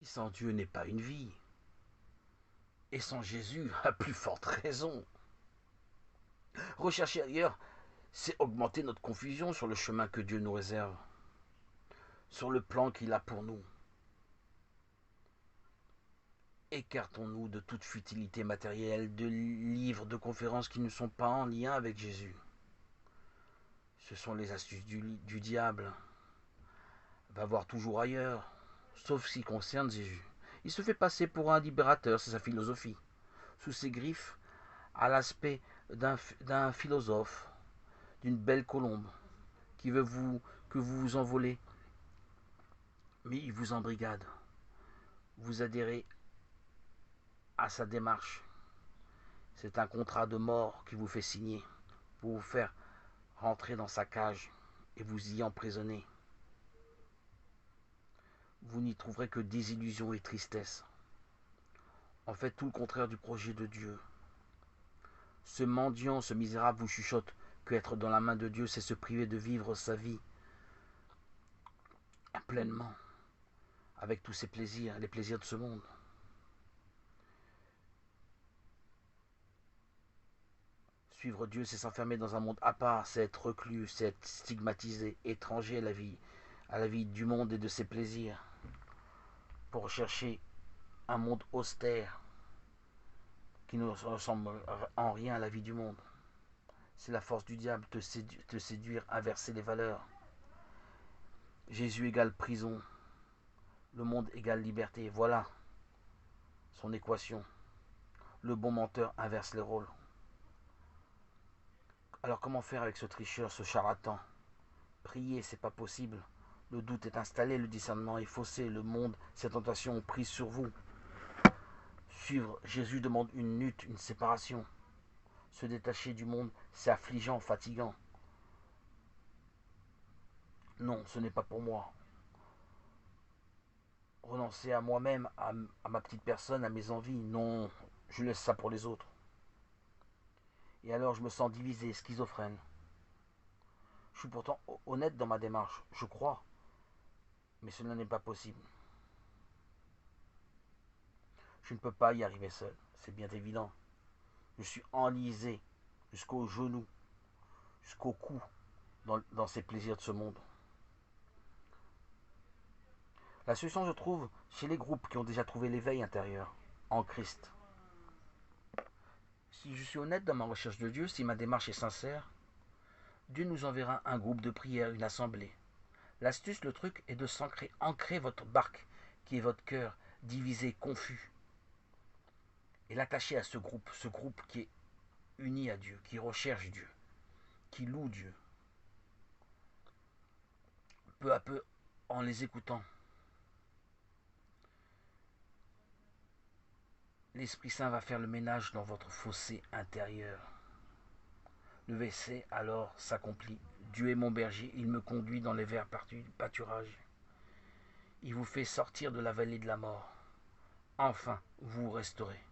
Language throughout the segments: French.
Sans Dieu n'est pas une vie. Et sans Jésus, à plus forte raison. Rechercher ailleurs, c'est augmenter notre confusion sur le chemin que Dieu nous réserve, sur le plan qu'il a pour nous. Écartons-nous de toute futilité matérielle, de livres, de conférences qui ne sont pas en lien avec Jésus. Ce sont les astuces du diable. Va voir toujours ailleurs, sauf ce qui concerne Jésus. Il se fait passer pour un libérateur, c'est sa philosophie. Sous ses griffes, à l'aspect d'un philosophe, d'une belle colombe, qui veut que vous vous envolez. Mais il vous embrigade. Vous adhérez à sa démarche. C'est un contrat de mort qui vous fait signer pour vous faire rentrer dans sa cage et vous y emprisonner. Vous n'y trouverez que désillusion et tristesse. En fait, tout le contraire du projet de Dieu. Ce mendiant, ce misérable vous chuchote que être dans la main de Dieu, c'est se priver de vivre sa vie pleinement, avec tous ses plaisirs, les plaisirs de ce monde. Suivre Dieu, c'est s'enfermer dans un monde à part, c'est être reclus, c'est être stigmatisé, étranger à la vie du monde et de ses plaisirs, pour chercher un monde austère qui ne ressemble en rien à la vie du monde. C'est la force du diable, te séduire, inverser les valeurs. Jésus égale prison, le monde égale liberté. Voilà son équation. Le bon menteur inverse les rôles. Alors comment faire avec ce tricheur, ce charlatan? Prier, c'est pas possible. Le doute est installé, le discernement est faussé, le monde, ses tentations ont pris sur vous. Suivre Jésus demande une lutte, une séparation. Se détacher du monde, c'est affligeant, fatigant. Non, ce n'est pas pour moi. Renoncer à moi-même, à ma petite personne, à mes envies, non, je laisse ça pour les autres. Et alors je me sens divisé, schizophrène. Je suis pourtant honnête dans ma démarche, je crois, mais cela n'est pas possible. Je ne peux pas y arriver seul, c'est bien évident. Je suis enlisé jusqu'au genou, jusqu'au cou dans ces plaisirs de ce monde. La solution, je trouve, chez les groupes qui ont déjà trouvé l'éveil intérieur, en Christ. Si je suis honnête dans ma recherche de Dieu, si ma démarche est sincère, Dieu nous enverra un groupe de prière, une assemblée. L'astuce, le truc, est de ancrer votre barque, qui est votre cœur, divisé, confus, et l'attacher à ce groupe qui est uni à Dieu, qui recherche Dieu, qui loue Dieu. Peu à peu, en les écoutant, l'Esprit Saint va faire le ménage dans votre fossé intérieur. Le WC alors s'accomplit. Dieu est mon berger, il me conduit dans les verts pâturages. Il vous fait sortir de la vallée de la mort. Enfin, vous resterez.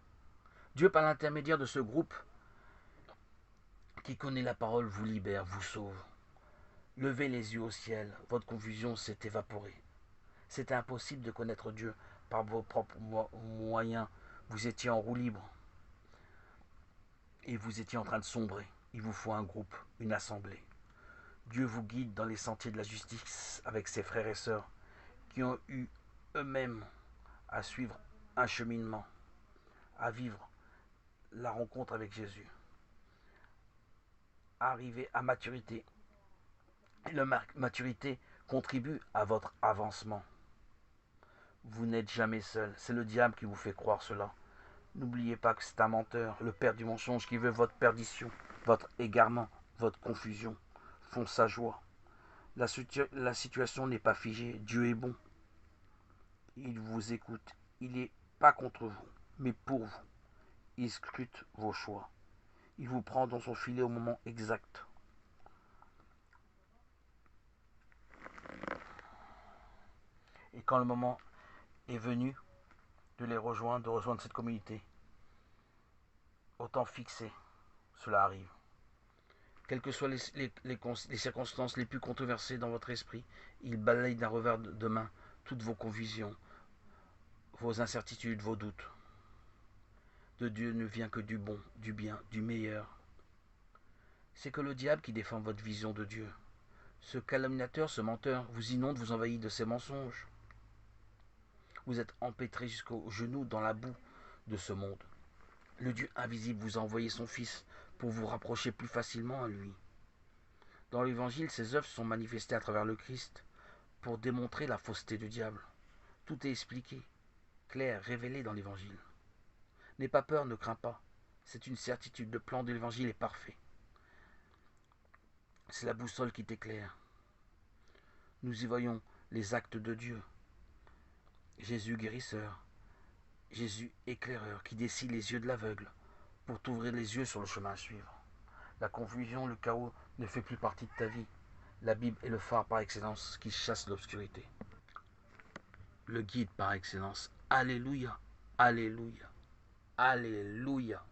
Dieu, par l'intermédiaire de ce groupe qui connaît la parole, vous libère, vous sauve. Levez les yeux au ciel, votre confusion s'est évaporée. C'était impossible de connaître Dieu par vos propres moyens. Vous étiez en roue libre et vous étiez en train de sombrer. Il vous faut un groupe, une assemblée. Dieu vous guide dans les sentiers de la justice avec ses frères et sœurs qui ont eu eux-mêmes à suivre un cheminement, à vivre la rencontre avec Jésus, à arriver à maturité. Et la maturité contribue à votre avancement. Vous n'êtes jamais seul, c'est le diable qui vous fait croire cela. N'oubliez pas que c'est un menteur, le père du mensonge qui veut votre perdition, votre égarement, votre confusion, font sa joie. La situation n'est pas figée, Dieu est bon. Il vous écoute, il n'est pas contre vous, mais pour vous. Il scrute vos choix. Il vous prend dans son filet au moment exact. Et quand le moment est venu de les rejoindre, de rejoindre cette communauté, autant fixé, cela arrive. Quelles que soient les circonstances les plus controversées dans votre esprit, il balaye d'un revers de main toutes vos confusions, vos incertitudes, vos doutes. De Dieu ne vient que du bon, du bien, du meilleur. C'est que le diable qui défend votre vision de Dieu. Ce calomniateur, ce menteur, vous inonde, vous envahit de ses mensonges. Vous êtes empêtrés jusqu'aux genoux dans la boue de ce monde. Le Dieu invisible vous a envoyé son Fils pour vous rapprocher plus facilement à lui. Dans l'Évangile, ses œuvres sont manifestées à travers le Christ pour démontrer la fausseté du diable. Tout est expliqué, clair, révélé dans l'Évangile. N'aie pas peur, ne crains pas. C'est une certitude, le plan de l'Évangile est parfait. C'est la boussole qui t'éclaire. Nous y voyons les actes de Dieu. Jésus guérisseur, Jésus éclaireur qui dessille les yeux de l'aveugle pour t'ouvrir les yeux sur le chemin à suivre. La confusion, le chaos ne fait plus partie de ta vie. La Bible est le phare par excellence qui chasse l'obscurité. Le guide par excellence. Alléluia, alléluia, alléluia.